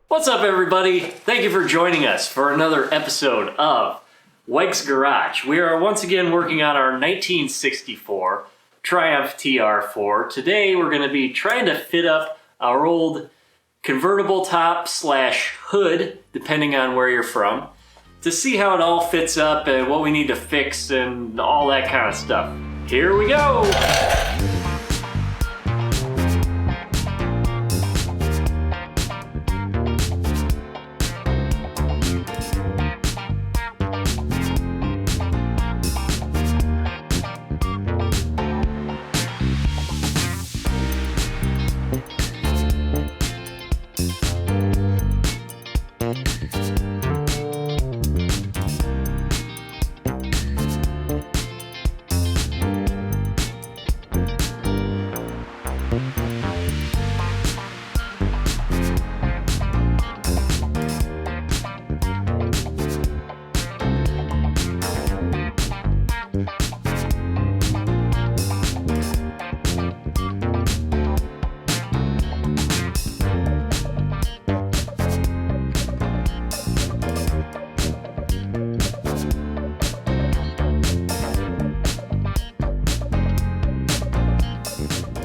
What's up, everybody? Thank you for joining us for another episode of WEGS Garage. We are once again working on our 1964 Triumph TR4. Today we're going to be trying to fit up our old convertible top slash hood, depending on where you're from, to see how it all fits up and what we need to fix and all that kind of stuff. Here we go!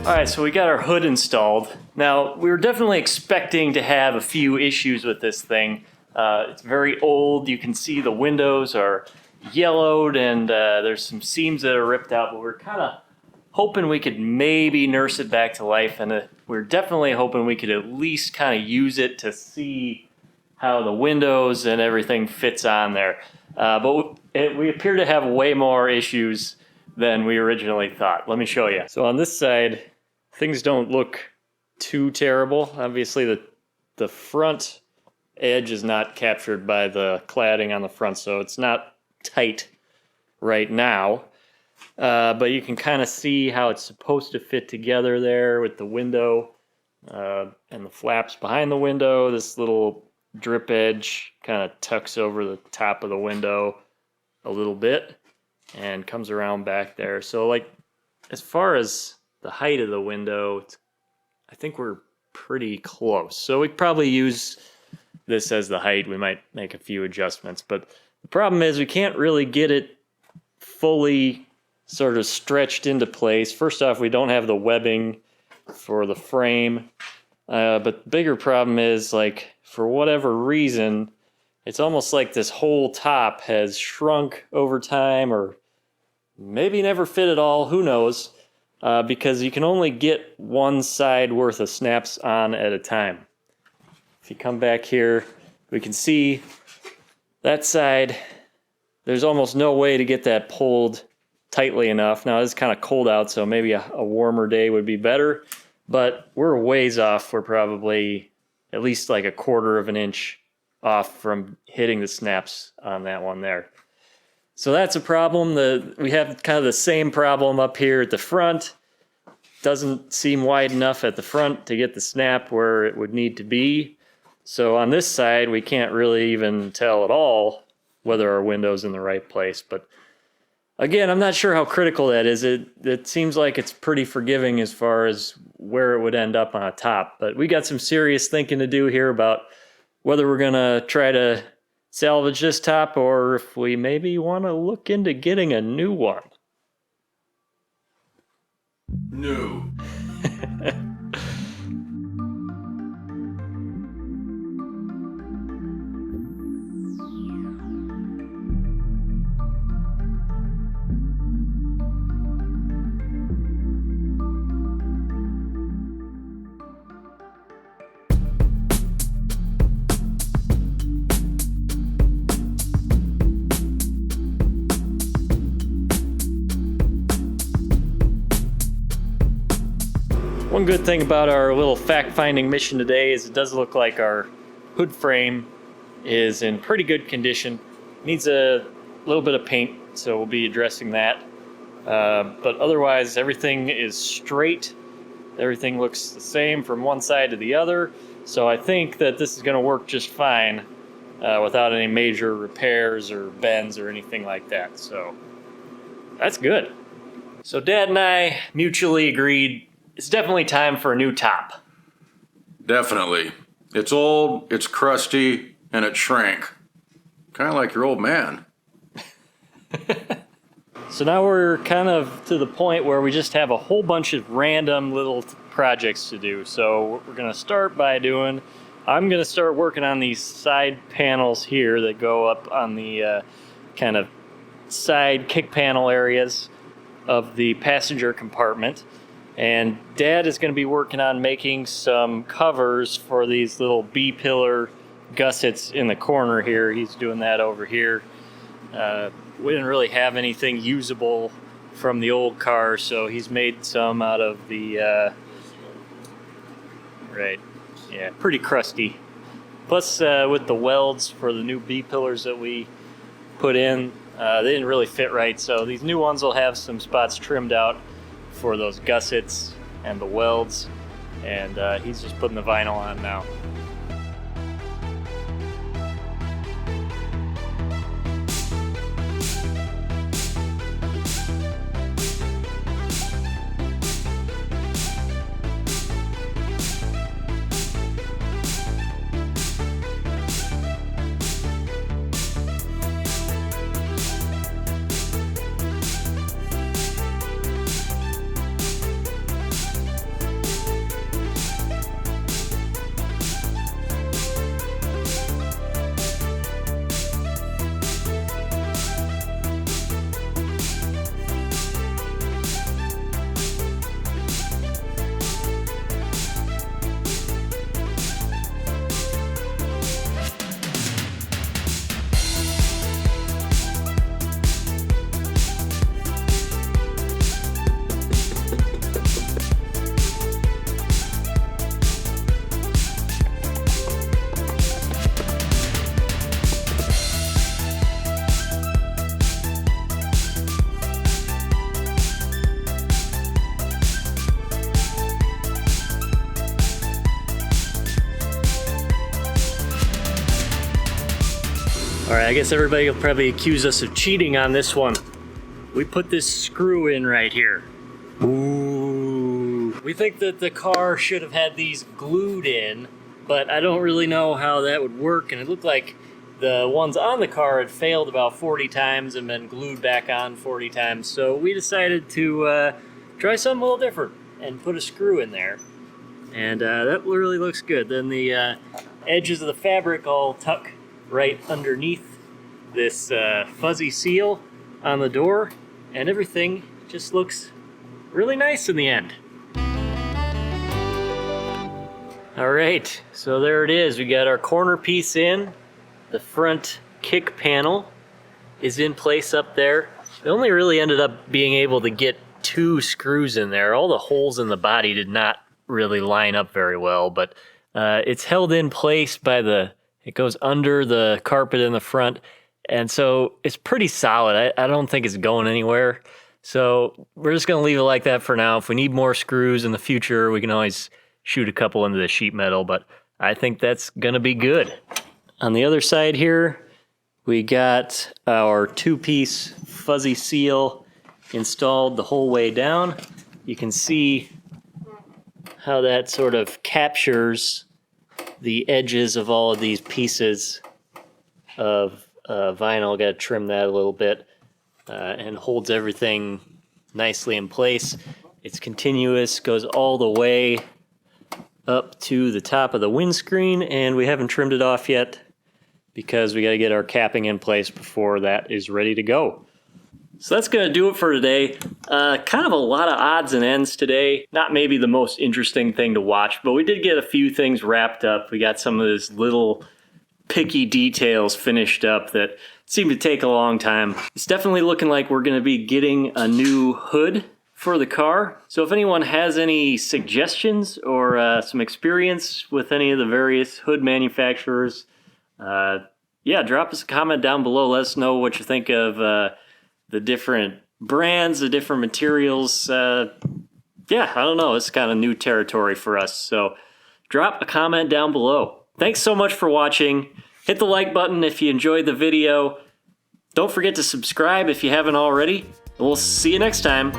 Alright, so we got our hood installed. Now, we were definitely expecting to have a few issues with this thing. It's very old. You can see the windows are yellowed and there's some seams that are ripped out, but we're kind of hoping we could maybe nurse it back to life, and we're definitely hoping we could at least kind of use it to see how the windows and everything fits on there. But we appear to have way more issues than we originally thought. Let me show you. So on this side, things don't look too terrible. Obviously the front edge is not captured by the cladding on the front, so it's not tight right now. But you can kind of see how it's supposed to fit together there with the window and the flaps behind the window. This little drip edge kind of tucks over the top of the window a little bit and comes around back there. So like as far as the height of the window, I think we're pretty close. So we probably use this as the height. We might make a few adjustments, but the problem is we can't really get it fully sort of stretched into place. First off, we don't have the webbing for the frame, but the bigger problem is, like, for whatever reason, it's almost like this whole top has shrunk over time, or maybe never fit at all, who knows, because you can only get one side worth of snaps on at a time. If you come back here, we can see that side, there's almost no way to get that pulled tightly enough. Now it's kind of cold out, so maybe a warmer day would be better, but we're ways off. We're probably at least like a quarter of an inch off from hitting the snaps on that one there. So that's a problem. We have kind of the same problem up here at the front. Doesn't seem wide enough at the front to get the snap where it would need to be. So on this side, we can't really even tell at all whether our window's in the right place. But again, I'm not sure how critical that is. It seems like it's pretty forgiving as far as where it would end up on a top. But we got some serious thinking to do here about whether we're going to try to salvage this top, or if we maybe want to look into getting a new one. No. One good thing about our little fact-finding mission today is it does look like our hood frame is in pretty good condition. Needs a little bit of paint, so we'll be addressing that. But otherwise, everything is straight. Everything looks the same from one side to the other. So I think that this is going to work just fine without any major repairs or bends or anything like that. So that's good. So Dad and I mutually agreed it's definitely time for a new top. Definitely. It's old, it's crusty, and it shrank. Kind of like your old man. So now we're kind of to the point where we just have a whole bunch of random little projects to do. So what we're going to start by doing, I'm going to start working on these side panels here that go up on the kind of side kick panel areas of the passenger compartment. And Dad is going to be working on making some covers for these little B-pillar gussets in the corner here. He's doing that over here. We didn't really have anything usable from the old car, so he's made some out of the, pretty crusty. Plus, with the welds for the new B-pillars that we put in, they didn't really fit right, so these new ones will have some spots trimmed out for those gussets and the welds, and he's just putting the vinyl on now. All right, I guess everybody will probably accuse us of cheating on this one. We put this screw in right here. Ooh. We think that the car should have had these glued in, but I don't really know how that would work, and it looked like the ones on the car had failed about 40 times and been glued back on 40 times, so we decided to try something a little different and put a screw in there. And that really looks good. Then the edges of the fabric all tuck right underneath this fuzzy seal on the door, and everything just looks really nice in the end. All right, so there it is. We got our corner piece in. The front kick panel is in place up there. We only really ended up being able to get 2 screws in there. All the holes in the body did not really line up very well, but it's held in place by it goes under the carpet in the front, and so it's pretty solid. I don't think it's going anywhere, so we're just gonna leave it like that for now. If we need more screws in the future, we can always shoot a couple into the sheet metal, but I think that's gonna be good. On the other side here, we got our 2-piece fuzzy seal installed the whole way down. You can see how that sort of captures the edges of all of these pieces of vinyl. Got to trim that a little bit, and holds everything nicely in place. It's continuous, goes all the way up to the top of the windscreen, and we haven't trimmed it off yet because we got to get our capping in place before that is ready to go. So that's going to do it for today. Kind of a lot of odds and ends today. Not maybe the most interesting thing to watch, but we did get a few things wrapped up. We got some of these little picky details finished up that seemed to take a long time. It's definitely looking like we're going to be getting a new hood for the car. So if anyone has any suggestions or some experience with any of the various hood manufacturers, drop us a comment down below. Let us know what you think of the different brands, the different materials, yeah, I don't know. It's kind of new territory for us. So drop a comment down below. Thanks so much for watching. Hit the like button if you enjoyed the video. Don't forget to subscribe if you haven't already. And we'll see you next time.